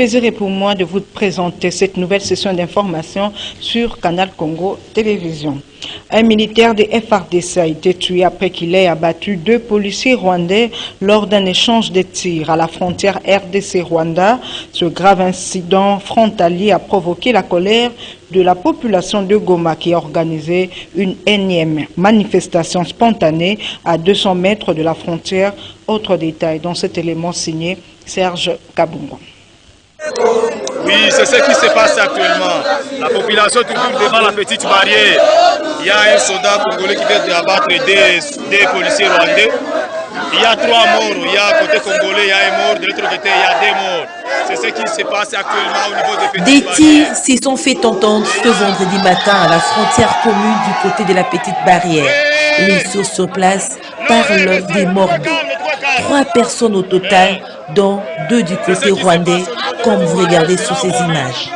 plaisir est pour moi de vous présenter cette nouvelle session d'information sur Canal Congo Télévision. Un militaire de FARDC a été tué après qu'il ait abattu 2 policiers rwandais lors d'un échange de tirs à la frontière RDC-Rwanda. Ce grave incident frontalier a provoqué la colère de la population de Goma qui a organisé une énième manifestation spontanée à 200 mètres de la frontière. Autre détail dans cet élément signé Serge Kabungo. Oui, c'est ce qui se passe actuellement. La population toujours devant la petite barrière. Il y a un soldat congolais qui vient d'abattre des policiers rwandais. Il y a 3 morts. Il y a à côté congolais, il y a un mort. De l'autre côté, il y a 2 morts. C'est ce qui se passe actuellement au niveau des petites barrières. Des tirs s'y sont fait entendre ce vendredi matin à la frontière commune du côté de la petite barrière. Les sources sur place parlent des morts. 3 personnes au total, dont 2 du côté rwandais, comme vous regardez sur ces images.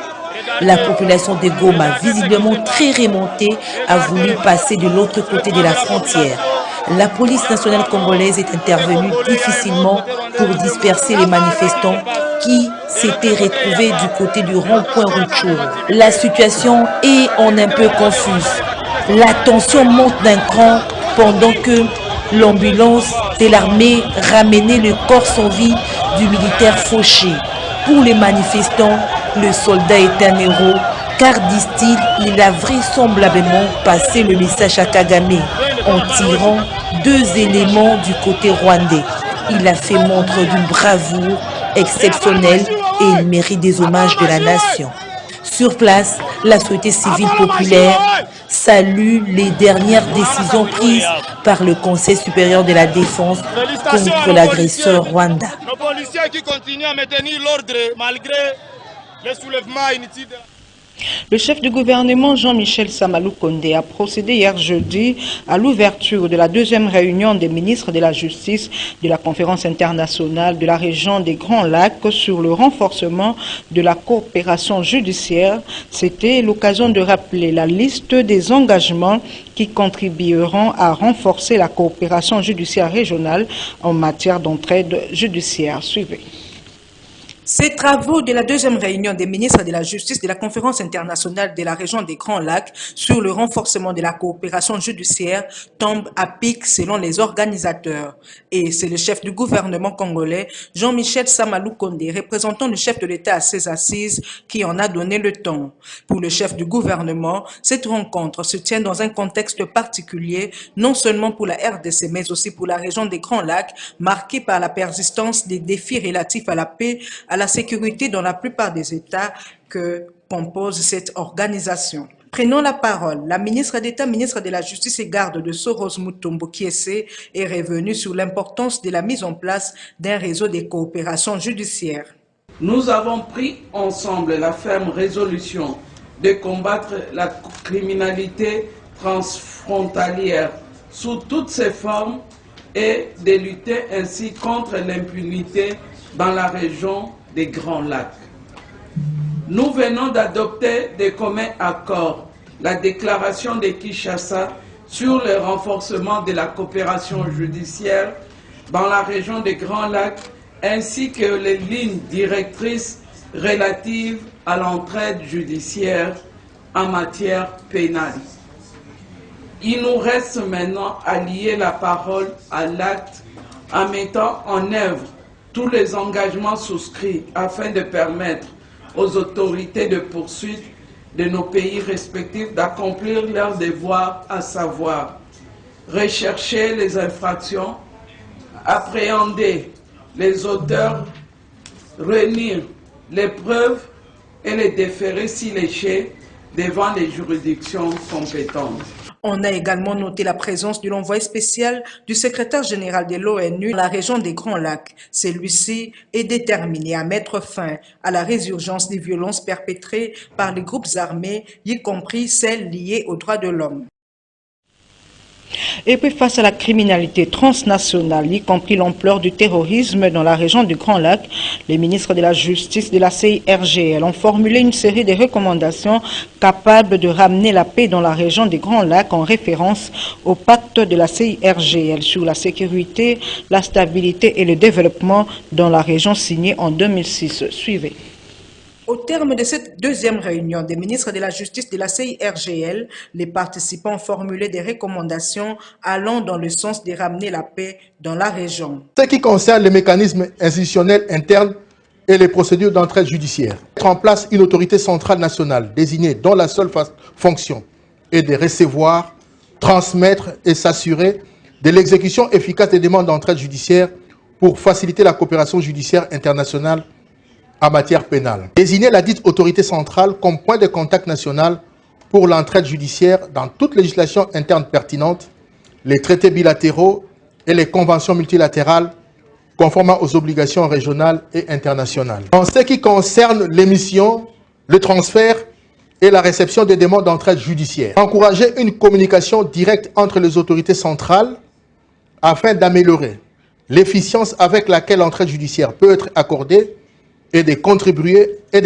La population de Goma, visiblement très remontée, a voulu passer de l'autre côté de la frontière. La police nationale congolaise est intervenue difficilement pour disperser les manifestants qui s'étaient retrouvés du côté du rond-point Rutshuru. La situation est en un peu confuse. La tension monte d'un cran pendant que l'ambulance de l'armée ramenait le corps sans vie du militaire fauché. Pour les manifestants, le soldat est un héros, car, disent-ils, il a vraisemblablement passé le message à Kagame en tirant 2 éléments du côté rwandais. Il a fait montre d'une bravoure exceptionnelle et il mérite des hommages de la nation. Sur place, la société civile populaire salue les dernières décisions prises par le Conseil supérieur de la défense contre l'agresseur Rwanda. Nos policiers qui continuent à maintenir l'ordre malgré les soulèvements inutiles. Le chef du gouvernement Jean-Michel Samalou Kondé a procédé hier jeudi à l'ouverture de la 2e réunion des ministres de la Justice de la Conférence internationale de la région des Grands Lacs sur le renforcement de la coopération judiciaire. C'était l'occasion de rappeler la liste des engagements qui contribueront à renforcer la coopération judiciaire régionale en matière d'entraide judiciaire. Suivez. Ces travaux de la 2e réunion des ministres de la Justice de la Conférence internationale de la région des Grands Lacs sur le renforcement de la coopération judiciaire tombent à pic selon les organisateurs. Et c'est le chef du gouvernement congolais, Jean-Michel Samalou Kondé, représentant le chef de l'État à ces assises, qui en a donné le ton. Pour le chef du gouvernement, cette rencontre se tient dans un contexte particulier, non seulement pour la RDC, mais aussi pour la région des Grands Lacs, marquée par la persistance des défis relatifs à la paix, à la sécurité dans la plupart des États que compose cette organisation. Prenons la parole. La ministre d'État, ministre de la Justice et garde de Soros Mutombo Kiese est revenue sur l'importance de la mise en place d'un réseau de coopération judiciaire. Nous avons pris ensemble la ferme résolution de combattre la criminalité transfrontalière sous toutes ses formes et de lutter ainsi contre l'impunité dans la région des Grands Lacs. Nous venons d'adopter de communs accords la déclaration de Kinshasa sur le renforcement de la coopération judiciaire dans la région des Grands Lacs ainsi que les lignes directrices relatives à l'entraide judiciaire en matière pénale. Il nous reste maintenant à lier la parole à l'acte en mettant en œuvre tous les engagements souscrits afin de permettre aux autorités de poursuite de nos pays respectifs d'accomplir leur devoir, à savoir rechercher les infractions, appréhender les auteurs, réunir les preuves et les déférer si l'échec devant les juridictions compétentes. On a également noté la présence de l'envoyé spécial du secrétaire général de l'ONU dans la région des Grands Lacs. Celui-ci est déterminé à mettre fin à la résurgence des violences perpétrées par les groupes armés, y compris celles liées aux droits de l'homme. Et puis face à la criminalité transnationale, y compris l'ampleur du terrorisme dans la région du Grand Lac, les ministres de la Justice de la CIRGL ont formulé une série de recommandations capables de ramener la paix dans la région des Grands Lacs en référence au pacte de la CIRGL sur la sécurité, la stabilité et le développement dans la région signé en 2006. Suivez. Au terme de cette deuxième réunion des ministres de la Justice de la CIRGL, les participants formulaient des recommandations allant dans le sens de ramener la paix dans la région. Ce qui concerne les mécanismes institutionnels internes et les procédures d'entraide judiciaire, mettre en place une autorité centrale nationale désignée dont la seule fonction est de recevoir, transmettre et s'assurer de l'exécution efficace des demandes d'entraide judiciaire pour faciliter la coopération judiciaire internationale en matière pénale. Désigner la dite autorité centrale comme point de contact national pour l'entraide judiciaire dans toute législation interne pertinente, les traités bilatéraux et les conventions multilatérales conformément aux obligations régionales et internationales. En ce qui concerne l'émission, le transfert et la réception des demandes d'entraide judiciaire, encourager une communication directe entre les autorités centrales afin d'améliorer l'efficience avec laquelle l'entraide judiciaire peut être accordée et de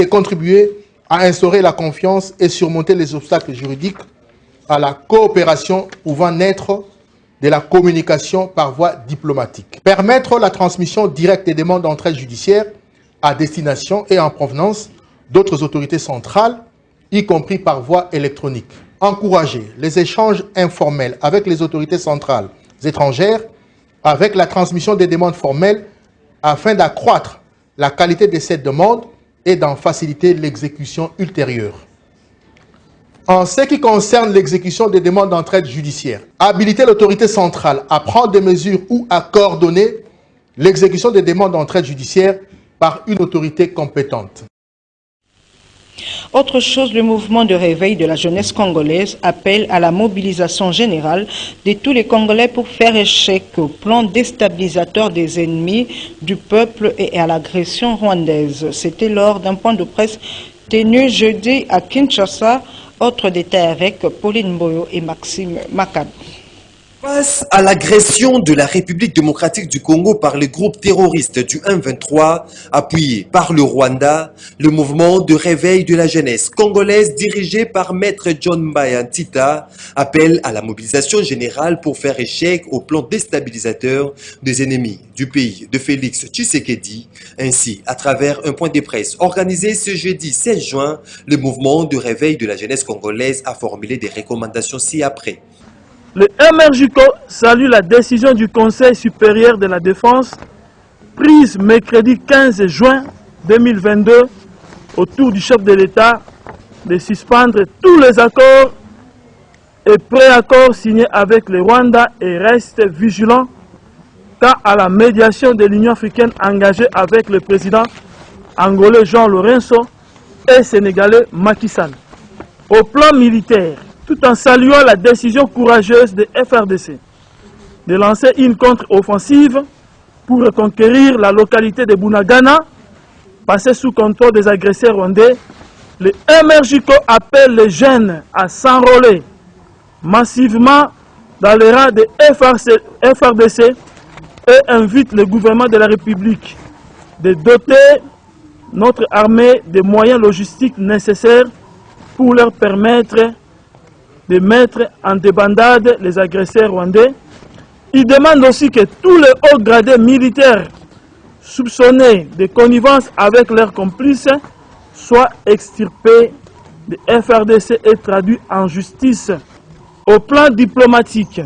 contribuer à instaurer la confiance et surmonter les obstacles juridiques à la coopération pouvant naître de la communication par voie diplomatique. Permettre la transmission directe des demandes d'entraide judiciaire à destination et en provenance d'autres autorités centrales, y compris par voie électronique. Encourager les échanges informels avec les autorités centrales étrangères avec la transmission des demandes formelles afin d'accroître la qualité de cette demande et d'en faciliter l'exécution ultérieure. En ce qui concerne l'exécution des demandes d'entraide judiciaire, habiliter l'autorité centrale à prendre des mesures ou à coordonner l'exécution des demandes d'entraide judiciaire par une autorité compétente. Autre chose, le mouvement de réveil de la jeunesse congolaise appelle à la mobilisation générale de tous les Congolais pour faire échec au plan déstabilisateur des ennemis du peuple et à l'agression rwandaise. C'était lors d'un point de presse tenu jeudi à Kinshasa. Autre détail avec Pauline Boyo et Maxime Macab. Face à l'agression de la République démocratique du Congo par le groupe terroriste du M23, appuyé par le Rwanda, le mouvement de réveil de la jeunesse congolaise dirigé par Maître John Mbaya Ntita appelle à la mobilisation générale pour faire échec au plan déstabilisateur des ennemis du pays de Félix Tshisekedi. Ainsi, à travers un point de presse organisé ce jeudi 16 juin, le mouvement de réveil de la jeunesse congolaise a formulé des recommandations ci-après. Le MRJCO salue la décision du Conseil supérieur de la défense prise mercredi 15 juin 2022 autour du chef de l'État de suspendre tous les accords et préaccords signés avec le Rwanda et reste vigilant quant à la médiation de l'Union africaine engagée avec le président angolais Jean Lorenzo et sénégalais Macky Sall. Au plan militaire, tout en saluant la décision courageuse de FRDC de lancer une contre-offensive pour reconquérir la localité de Bunagana, passée sous contrôle des agresseurs rwandais, le MRJCO appelle les jeunes à s'enrôler massivement dans les rangs de FRDC et invite le gouvernement de la République de doter notre armée des moyens logistiques nécessaires pour leur permettre de mettre en débandade les agresseurs rwandais. Il demande aussi que tous les hauts gradés militaires soupçonnés de connivence avec leurs complices soient extirpés de FRDC et traduits en justice. Au plan diplomatique,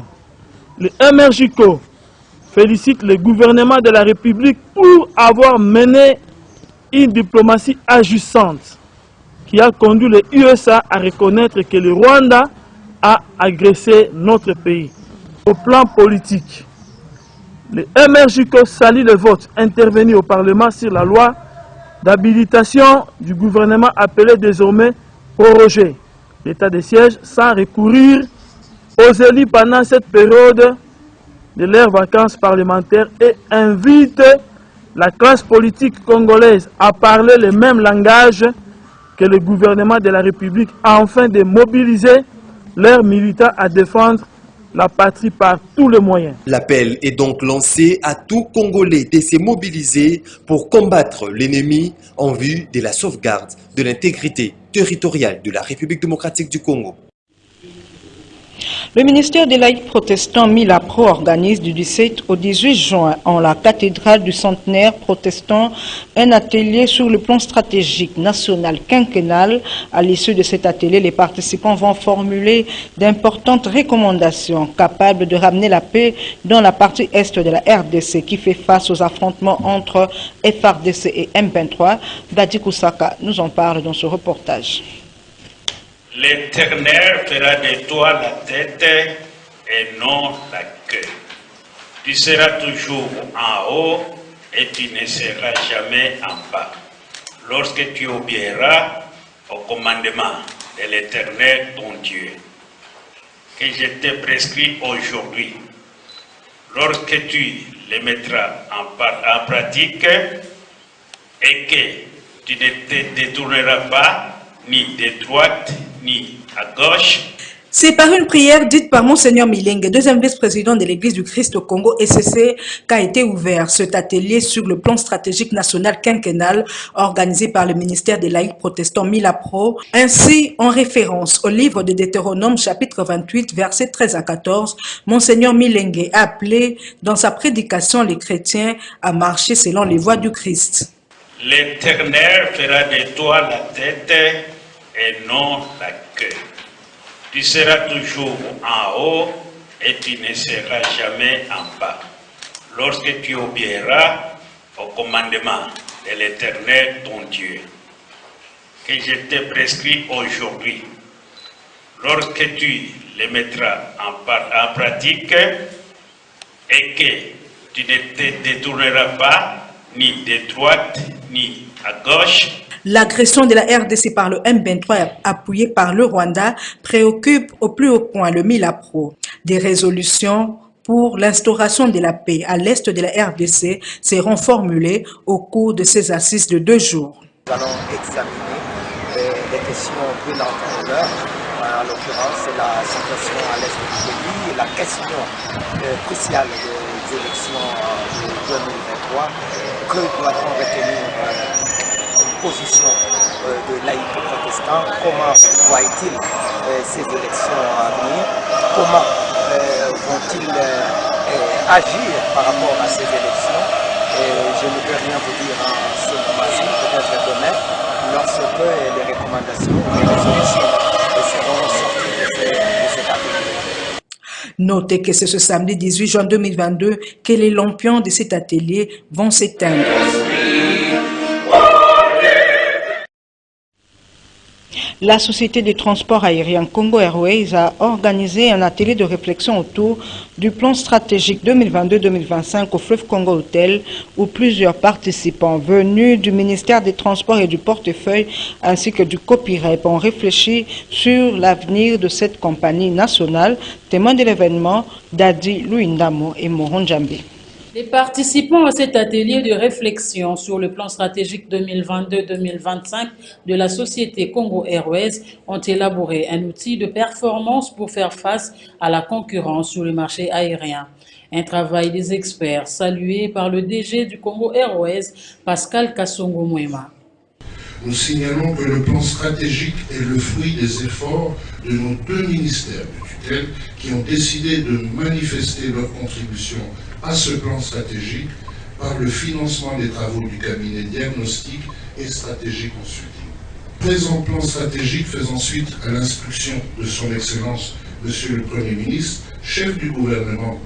le MRJCO félicite le gouvernement de la République pour avoir mené une diplomatie agissante qui a conduit les USA à reconnaître que le Rwanda a agressé notre pays. Au plan politique, le MRJCO salue le vote intervenu au Parlement sur la loi d'habilitation du gouvernement appelé désormais proroger l'état de siège sans recourir aux élus pendant cette période de leurs vacances parlementaires et invite la classe politique congolaise à parler le même langage que le gouvernement de la République afin de mobiliser leurs militants à défendre la patrie par tous les moyens. L'appel est donc lancé à tout Congolais de se mobiliser pour combattre l'ennemi en vue de la sauvegarde de l'intégrité territoriale de la République démocratique du Congo. Le ministère des laïcs protestants Milapro organise du 17 au 18 juin en la cathédrale du centenaire protestant un atelier sur le plan stratégique national quinquennal. À l'issue de cet atelier, les participants vont formuler d'importantes recommandations capables de ramener la paix dans la partie est de la RDC qui fait face aux affrontements entre FRDC et M23. Dadi Kusaka nous en parle dans ce reportage. L'Éternel fera de toi la tête et non la queue. Tu seras toujours en haut et tu ne seras jamais en bas. Lorsque tu obéiras au commandement de l'Éternel ton Dieu, que je t'ai prescrit aujourd'hui, lorsque tu les mettras en pratique et que tu ne te détourneras pas ni de droite ni à gauche. C'est par une prière dite par Monseigneur Milenge, deuxième vice-président de l'Église du Christ au Congo, SCC, qu'a été ouvert cet atelier sur le plan stratégique national quinquennal organisé par le ministère des laïcs protestants Milapro, ainsi en référence au livre de Deutéronome chapitre 28, versets 13 à 14, Monseigneur Milenge a appelé dans sa prédication les chrétiens à marcher selon les voies du Christ. L'Éternel fera de toi la tête et non la queue. Tu seras toujours en haut et tu ne seras jamais en bas. Lorsque tu obéiras au commandement de l'Éternel ton Dieu, que je t'ai prescrit aujourd'hui, lorsque tu les mettras en pratique et que tu ne te détourneras pas ni de droite ni à gauche. L'agression de la RDC par le M23 appuyée par le Rwanda préoccupe au plus haut point le Milapro. Des résolutions pour l'instauration de la paix à l'est de la RDC seront formulées au cours de ces assises de 2 jours. Nous allons examiner les questions de l'entendeur, en l'occurrence la situation à l'est du pays et la question cruciale des élections de 2023. Que doit-on retenir position de laïcs protestants? Comment voient-ils ces élections à venir? Comment vont-ils agir par rapport à ces élections? Je ne peux rien vous dire en ce moment-ci, peut-être demain, lorsque les recommandations et les résolutions seront sorties de cet atelier. Notez que c'est ce samedi 18 juin 2022 que les lampions de cet atelier vont s'éteindre. La société de transport aérien Congo Airways a organisé un atelier de réflexion autour du plan stratégique 2022-2025 au fleuve Congo Hôtel où plusieurs participants venus du ministère des Transports et du portefeuille ainsi que du copyright ont réfléchi sur l'avenir de cette compagnie nationale. Témoin de l'événement, Dadi Luindamo et Moron Djambi. Les participants à cet atelier de réflexion sur le plan stratégique 2022-2025 de la société Congo Airways ont élaboré un outil de performance pour faire face à la concurrence sur le marché aérien. Un travail des experts salué par le DG du Congo Airways, Pascal Kassongo Mwema. Nous signalons que le plan stratégique est le fruit des efforts de nos 2 ministères de tutelle qui ont décidé de manifester leur contribution à ce plan stratégique par le financement des travaux du cabinet diagnostic et stratégie consulting. Le présent plan stratégique faisant suite à l'instruction de son Excellence, Monsieur le Premier ministre, chef du gouvernement,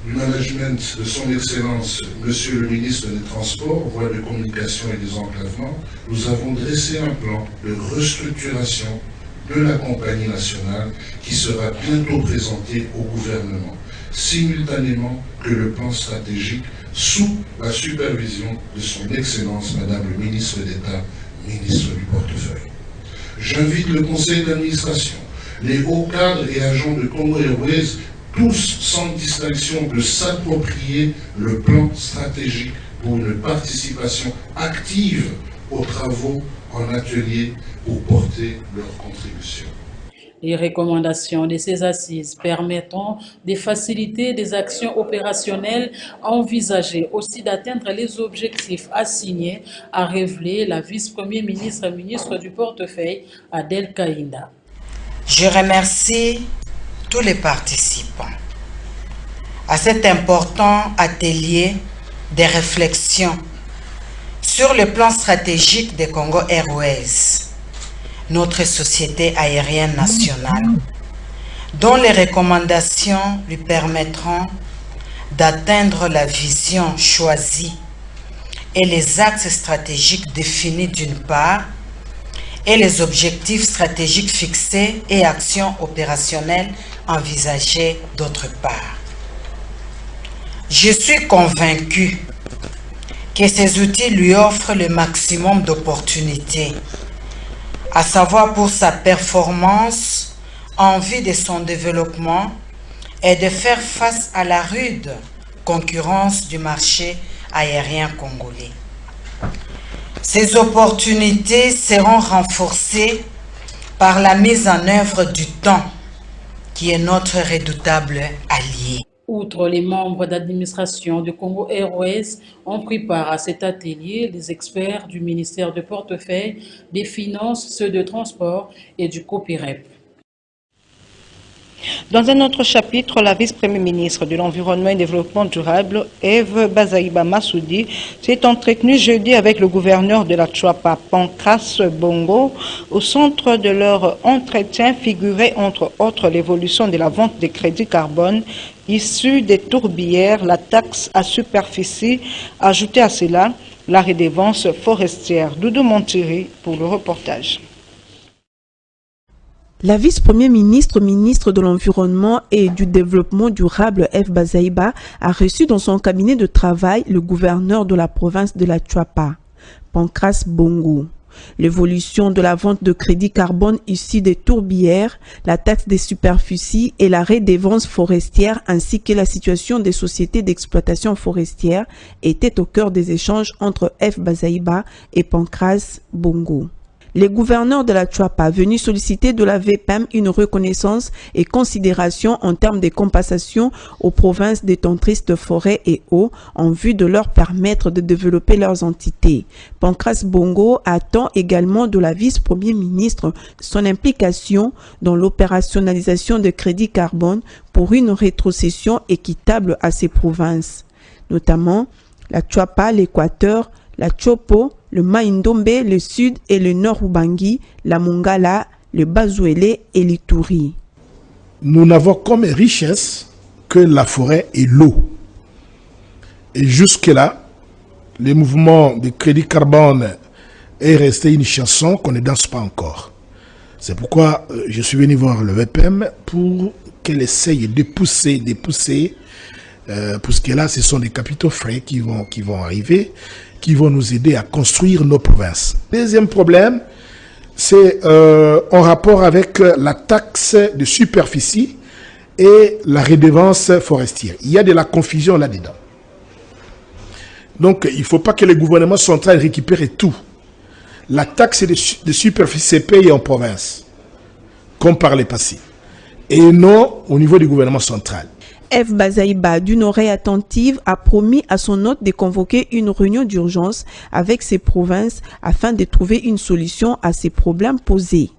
du management de son Excellence, Monsieur le ministre des Transports, voies de communication et des enclavements, nous avons dressé un plan de restructuration de la compagnie nationale qui sera bientôt présenté au gouvernement, simultanément que le plan stratégique sous la supervision de son Excellence Madame le ministre d'État, ministre du portefeuille. J'invite le conseil d'administration, les hauts cadres et agents de Congo Airways, tous sans distinction, de s'approprier le plan stratégique pour une participation active aux travaux en atelier pour porter leur contribution. Les recommandations de ces assises permettront de faciliter des actions opérationnelles envisagées, aussi d'atteindre les objectifs assignés, a révélé la vice-premier ministre du portefeuille, Adèle Kaïnda. Je remercie tous les participants à cet important atelier de réflexion sur le plan stratégique de Congo Airways, notre société aérienne nationale, dont les recommandations lui permettront d'atteindre la vision choisie et les axes stratégiques définis d'une part, et les objectifs stratégiques fixés et actions opérationnelles envisagées d'autre part. Je suis convaincu que ces outils lui offrent le maximum d'opportunités, à savoir pour sa performance en vue de son développement et de faire face à la rude concurrence du marché aérien congolais. Ces opportunités seront renforcées par la mise en œuvre du temps, qui est notre redoutable allié. Outre les membres d'administration de Congo Airways ont pris part à cet atelier, les experts du ministère de portefeuille, des Finances, ceux de Transport et du COPIREP. Dans un autre chapitre, la vice-première ministre de l'Environnement et Développement durable, Eve Bazaïba Massoudi, s'est entretenue jeudi avec le gouverneur de la Tchouapa, Pancras Bongo. Au centre de leur entretien figurait entre autres l'évolution de la vente des crédits carbone issus des tourbières, la taxe à superficie, ajoutée à cela la redevance forestière. Doudou Montiri pour le reportage. La vice-première ministre, ministre de l'Environnement et du Développement durable, Eve Bazaïba, a reçu dans son cabinet de travail le gouverneur de la province de la Tchouapa, Pancras Bongo. L'évolution de la vente de crédits carbone issus des tourbières, la taxe des superficies et la redevance forestière ainsi que la situation des sociétés d'exploitation forestière étaient au cœur des échanges entre Eve Bazaïba et Pancras Bongo. Les gouverneurs de la Tchouapa venus solliciter de la VPM une reconnaissance et considération en termes de compensation aux provinces détentrices de forêts et eaux en vue de leur permettre de développer leurs entités. Pancras Bongo attend également de la vice-première ministre son implication dans l'opérationnalisation de crédits carbone pour une rétrocession équitable à ces provinces, notamment la Tchouapa, l'Équateur, la Tchopo, le Maïndombe, le Sud et le Nord Ubangi, la Mongala, le Bazouélé et l'Ituri. Nous n'avons comme richesse que la forêt et l'eau. Et jusque-là, le mouvement de crédit carbone est resté une chanson qu'on ne danse pas encore. C'est pourquoi je suis venu voir le VPM pour qu'elle essaye de pousser, parce que là, ce sont des capitaux frais qui vont arriver, qui vont nous aider à construire nos provinces. Deuxième problème, c'est en rapport avec la taxe de superficie et la redevance forestière. Il y a de la confusion là-dedans. Donc, il ne faut pas que le gouvernement central récupère tout. La taxe de superficie est payée en province, comme par le passé, et non au niveau du gouvernement central. Eve Bazaïba, d'une oreille attentive, a promis à son hôte de convoquer une réunion d'urgence avec ces provinces afin de trouver une solution à ces problèmes posés.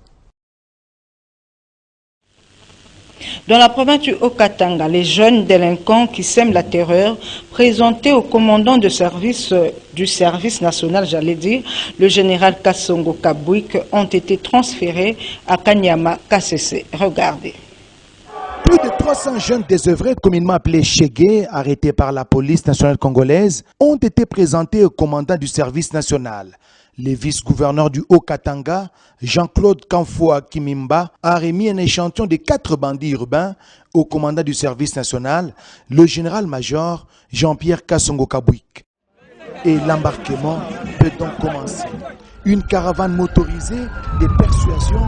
Dans la province du Haut-Katanga, les jeunes délinquants qui sèment la terreur, présentés au commandant du service national, le général Kassongo Kabouik, ont été transférés à Kanyama KCC. Regardez. Plus de 300 jeunes désœuvrés, communément appelés Chégué, arrêtés par la police nationale congolaise, ont été présentés au commandant du service national. Le vice-gouverneur du Haut-Katanga, Jean-Claude Kamfoua Kimimba, a remis un échantillon de 4 bandits urbains au commandant du service national, le général-major Jean-Pierre Kassongo Kabouik. Et l'embarquement peut donc commencer. Une caravane motorisée de persuasion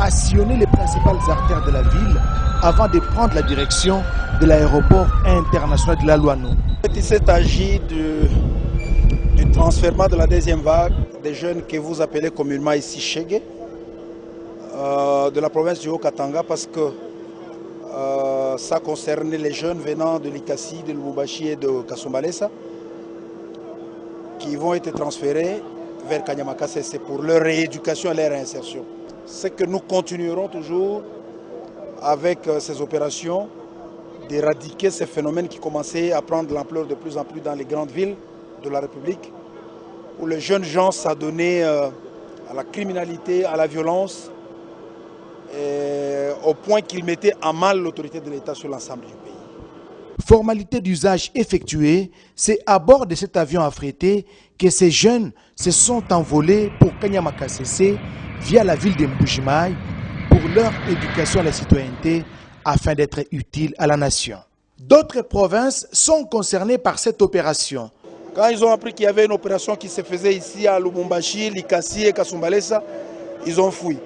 a sillonné les principales artères de la ville avant de prendre la direction de l'aéroport international de la Louano. Il s'agit du transfert de la deuxième vague des jeunes que vous appelez communément ici Chégué, de la province du Haut-Katanga, parce que ça concernait les jeunes venant de Likasi, de Lubumbashi et de Kasumbalesa, qui vont être transférés vers Kanyama KCC pour leur rééducation et leur réinsertion. C'est que nous continuerons toujours avec ces opérations, d'éradiquer ces phénomènes qui commençaient à prendre de l'ampleur de plus en plus dans les grandes villes de la République, où les jeunes gens s'adonnaient à la criminalité, à la violence, au point qu'ils mettaient à mal l'autorité de l'État sur l'ensemble du pays. Formalité d'usage effectuée, c'est à bord de cet avion affrété que ces jeunes se sont envolés pour Kanyama-Kasese via la ville de Mbujimaï pour leur éducation à la citoyenneté afin d'être utiles à la nation. D'autres provinces sont concernées par cette opération. Quand ils ont appris qu'il y avait une opération qui se faisait ici à Lubumbashi, Likasi et Kasumbalesa, ils ont fui.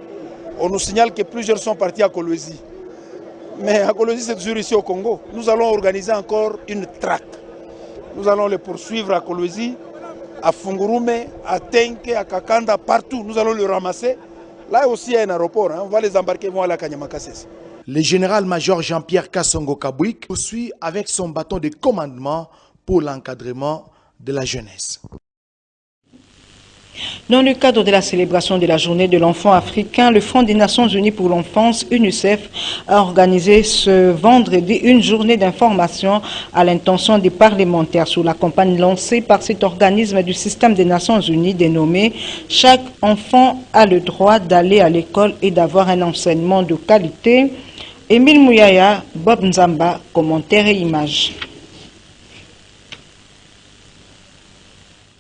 On nous signale que plusieurs sont partis à Kolwezi. Mais à Kolwezi, c'est toujours ici au Congo. Nous allons organiser encore une traque. Nous allons les poursuivre à Kolwezi, à Fungurume, à Tenke, à Kakanda, partout. Nous allons les ramasser. Là aussi, il y a un aéroport. On va les embarquer, vont aller à Kanyama-Kasese. Le général-major Jean-Pierre Kassongo Kabouik poursuit avec son bâton de commandement pour l'encadrement de la jeunesse. Dans le cadre de la célébration de la journée de l'enfant africain, le Fonds des Nations Unies pour l'enfance, UNICEF, a organisé ce vendredi une journée d'information à l'intention des parlementaires sur la campagne lancée par cet organisme du système des Nations Unies dénommé « Chaque enfant a le droit d'aller à l'école et d'avoir un enseignement de qualité ». Émile Mouyaya, Bob Nzamba, commentaires et images.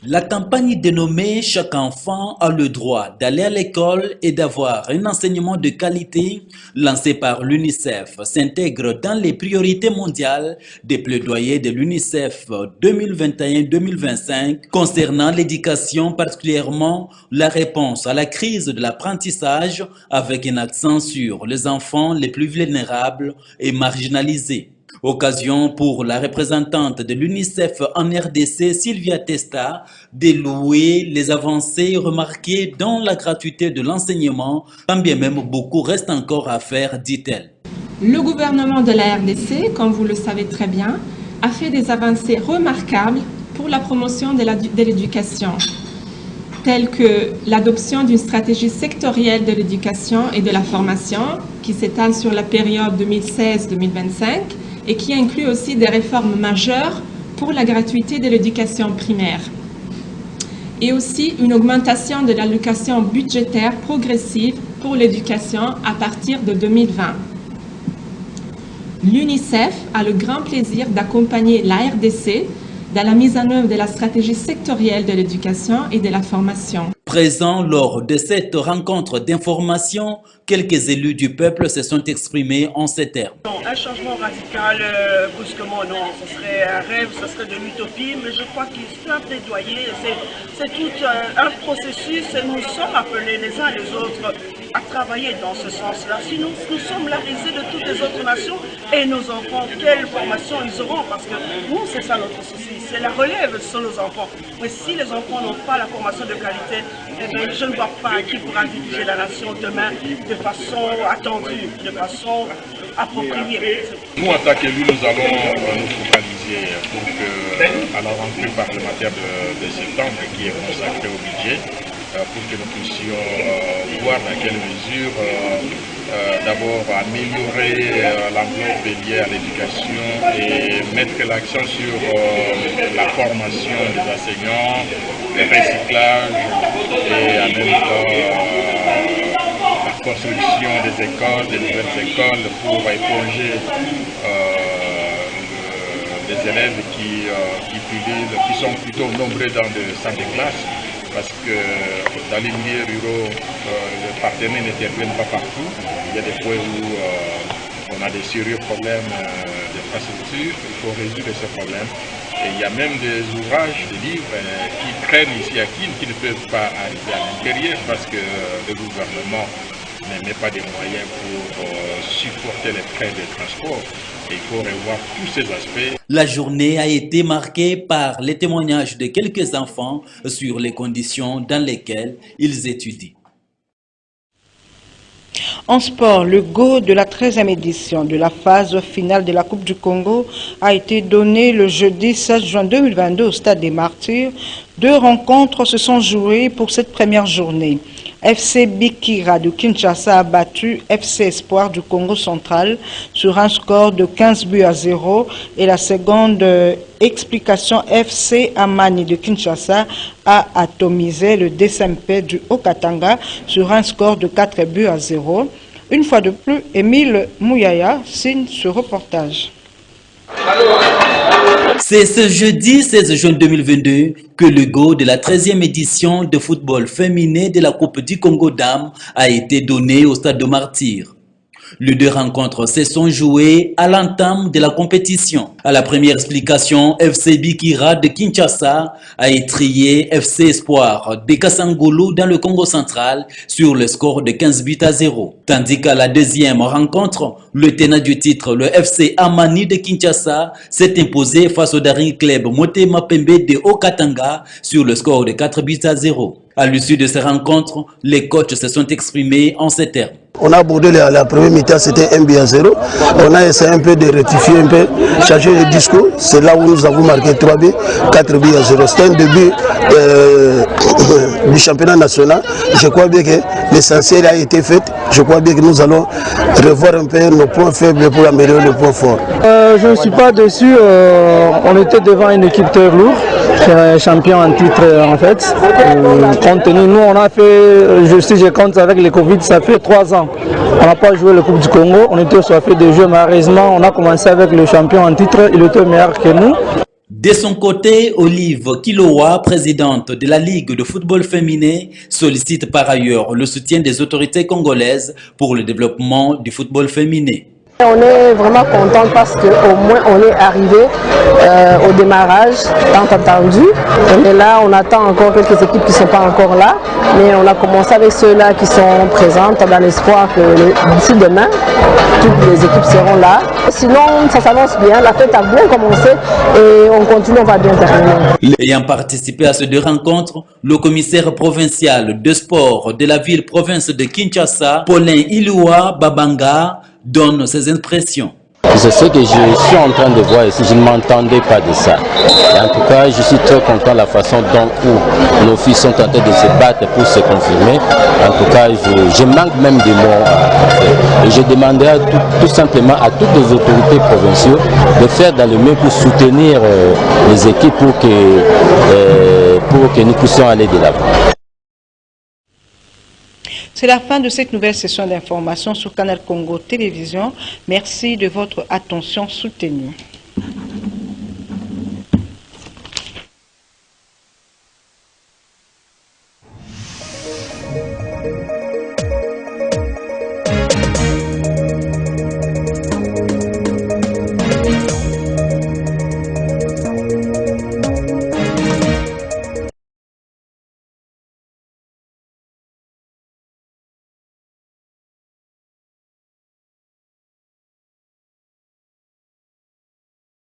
La campagne dénommée « Chaque enfant a le droit d'aller à l'école et d'avoir un enseignement de qualité » lancée par l'UNICEF s'intègre dans les priorités mondiales des plaidoyers de l'UNICEF 2021-2025 concernant l'éducation, particulièrement la réponse à la crise de l'apprentissage avec un accent sur les enfants les plus vulnérables et marginalisés. Occasion pour la représentante de l'UNICEF en RDC, Sylvia Testa, de louer les avancées remarquées dans la gratuité de l'enseignement, quand bien même beaucoup reste encore à faire, dit-elle. Le gouvernement de la RDC, comme vous le savez très bien, a fait des avancées remarquables pour la promotion de l'éducation, telles que l'adoption d'une stratégie sectorielle de l'éducation et de la formation qui s'étale sur la période 2016-2025, et qui inclut aussi des réformes majeures pour la gratuité de l'éducation primaire. Et aussi une augmentation de l'allocation budgétaire progressive pour l'éducation à partir de 2020. L'UNICEF a le grand plaisir d'accompagner la RDC dans la mise en œuvre de la stratégie sectorielle de l'éducation et de la formation. Présents lors de cette rencontre d'information, quelques élus du peuple se sont exprimés en ces termes. Un changement radical, brusquement, non, ce serait un rêve, ce serait de l'utopie, mais je crois qu'il faut un plaidoyer, c'est tout un processus, et nous sommes appelés les uns les autres à travailler dans ce sens-là. Sinon, nous sommes la risée de toutes les autres nations et nos enfants, quelle formation ils auront, parce que nous, c'est ça notre souci, c'est la relève sur nos enfants. Mais si les enfants n'ont pas la formation de qualité, eh bien, je ne vois pas qui pourra diriger la nation demain de façon attendue, de façon appropriée. Nous, en tant qu'élus, nous allons nous focaliser pour que, à la rentrée parlementaire de septembre, qui est consacrée au budget, pour que nous puissions voir dans quelle mesure d'abord améliorer l'enveloppe liée à l'éducation et mettre l'accent sur la formation des enseignants, le recyclage et en même temps la construction des écoles, des nouvelles écoles pour éponger les élèves qui sont plutôt nombreux dans des salles de classe. Parce que dans les milieux ruraux, les partenaires n'interviennent pas partout. Il y a des points où on a des sérieux problèmes d'infrastructure. Il faut résoudre ces problèmes. Et il y a même des ouvrages, des livres qui traînent ici à Kin, qui ne peuvent pas arriver à l'intérieur parce que le gouvernement ne met pas des moyens pour supporter les frais de transport. Il faut revoir tous ces aspects. La journée a été marquée par les témoignages de quelques enfants sur les conditions dans lesquelles ils étudient. En sport, le go de la 13e édition de la phase finale de la Coupe du Congo a été donné le jeudi 16 juin 2022 au Stade des Martyrs. 2 rencontres se sont jouées pour cette première journée. FC Bikira de Kinshasa a battu FC Espoir du Congo central sur un score de 15-0 et la seconde explication, FC Amani de Kinshasa a atomisé le DSMP du Haut-Katanga sur un score de 4-0. Une fois de plus, Émile Mouyaya signe ce reportage. C'est ce jeudi 16 juin 2022 que le go de la 13e édition de football féminin de la Coupe du Congo Dames a été donné au Stade de Martyrs. Les deux rencontres se sont jouées à l'entame de la compétition. À la première explication, FC Bikira de Kinshasa a étrié FC Espoir de Kasangulu dans le Congo central sur le score de 15-0. Tandis qu'à la deuxième rencontre, le tenant du titre, le FC Amani de Kinshasa, s'est imposé face au Daring Club Motema Pembe de Haut-Katanga sur le score de 4-0. À l'issue de ces rencontres, les coachs se sont exprimés en ces termes. On a abordé la première mi-temps, c'était 1-0. On a essayé un peu de rectifier, un peu, changer le discours. C'est là où nous avons marqué 3 buts, 4-0. C'était un début du championnat national. Je crois bien que l'essentiel a été fait. Je crois bien que nous allons revoir un peu nos points faibles pour améliorer les points forts. Je ne suis pas déçu. On était devant une équipe très lourde, champion en titre en fait. Compte tenu, nous on a fait, je compte avec le Covid, ça fait 3 ans. On n'a pas joué le Coupe du Congo, on était soifés de jeu, malheureusement on a commencé avec le champion en titre, il était meilleur que nous. De son côté, Olive Kilowa, présidente de la Ligue de football féminin, sollicite par ailleurs le soutien des autorités congolaises pour le développement du football féminin. On est vraiment content parce qu'au moins on est arrivé au démarrage, tant attendu. On est là, on attend encore quelques équipes qui ne sont pas encore là, mais on a commencé avec ceux-là qui sont présentes dans l'espoir que d'ici demain, toutes les équipes seront là. Sinon, ça s'annonce bien, la fête a bien commencé et on continue, on va bien terminer. Ayant participé à ces deux rencontres, le commissaire provincial de sport de la ville-province de Kinshasa, Paulin Iloua Babanga, donne ses impressions. C'est ce que je suis en train de voir ici, je ne m'entendais pas de ça. Et en tout cas, je suis très content de la façon dont nos filles sont en train de se battre pour se confirmer. En tout cas, je manque même de mots. Et je demanderai tout simplement à toutes les autorités provinciales de faire dans le mieux pour soutenir les équipes pour que nous puissions aller de l'avant. C'est la fin de cette nouvelle session d'information sur Canal Congo Télévision. Merci de votre attention soutenue.